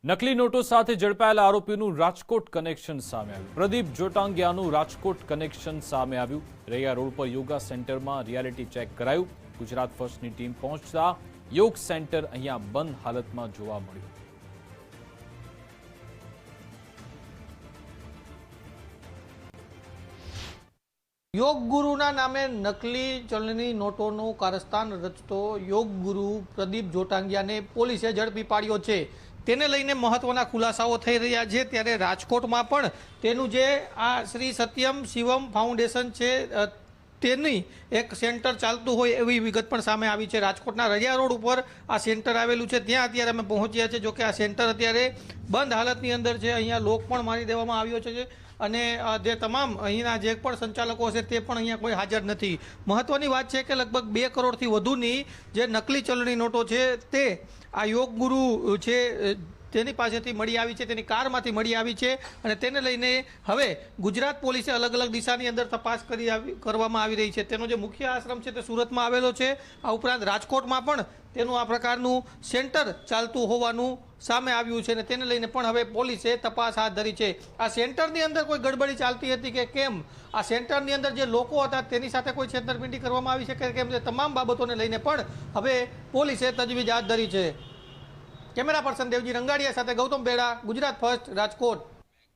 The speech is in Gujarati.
નકલી નોટો સાથે ઝડપાયેલા આરોપીનું રાજકોટ કનેક્શન સામે આવ્યું। પ્રદીપ જોટાંગિયાનું રાજકોટ કનેક્શન સામે આવ્યું। રૈયા રોડ પર યોગા સેન્ટરમાં રિયાલિટી ચેક કરાયું। ગુજરાત ફર્સ્ટની ટીમ પહોંચતા યોગ સેન્ટર અહીંયા બંધ હાલતમાં જોવા મળ્યું। યોગ ગુરુના નામે નકલી ચલણી નોટોનું કારસ્તાન રચતો યોગ ગુરુ પ્રદીપ જોટાંગિયાને પોલીસે ઝડપી પાડ્યો છે। તેને લઈને મહત્વના ખુલાસાઓ થઈ રહ્યા છે। ત્યારે રાજકોટમાં પણ તેનું જે આ શ્રી સત્યમ શિવમ ફાઉન્ડેશન છે તેની એક સેન્ટર ચાલતું હોય એવી વિગત પણ સામે આવી છે। રાજકોટના રૈયા રોડ ઉપર આ સેન્ટર આવેલું છે, ત્યાં અત્યારે અમે પહોંચ્યા છે। જોકે આ સેન્ટર અત્યારે બંધ હાલતની અંદર છે। અહીંયા લોક પણ મારી દેવામાં આવ્યો છે અને જે તમામ અહીંના જે પણ સંચાલકો છે તે પણ અહીંયા કોઈ હાજર નથી। મહત્વની વાત છે કે લગભગ 2 કરોડથી વધુની જે નકલી ચલણી નોટો છે તે આ યોગ ગુરુ છે તેની પાસેથી મળી આવી છે, તેની કારમાંથી મળી આવી છે અને તેને લઈને હવે ગુજરાત પોલીસે અલગ અલગ દિશાની અંદર તપાસ કરવામાં આવી રહી છે। તેનો જે મુખ્ય આશ્રમ છે તે સુરતમાં આવેલો છે। આ ઉપરાંત રાજકોટમાં પણ તેનું આ પ્રકારનું સેન્ટર ચાલતું હોવાનું સામે આવ્યું છે અને તેને લઈને પણ હવે પોલીસે તપાસ હાથ ધરી છે। આ સેન્ટરની અંદર કોઈ ગડબડી ચાલતી હતી કે કેમ, આ સેન્ટરની અંદર જે લોકો હતા તેની સાથે કોઈ છેતરપિંડી કરવામાં આવી છે કે કેમ, તે તમામ બાબતોને લઈને પણ હવે પોલીસે તજવીજ હાથ ધરી છે। કેમેરા પર્સન દેવજી રંગાડિયા સાથે ગૌતમ બેડા, ગુજરાત ફર્સ્ટ, રાજકોટ।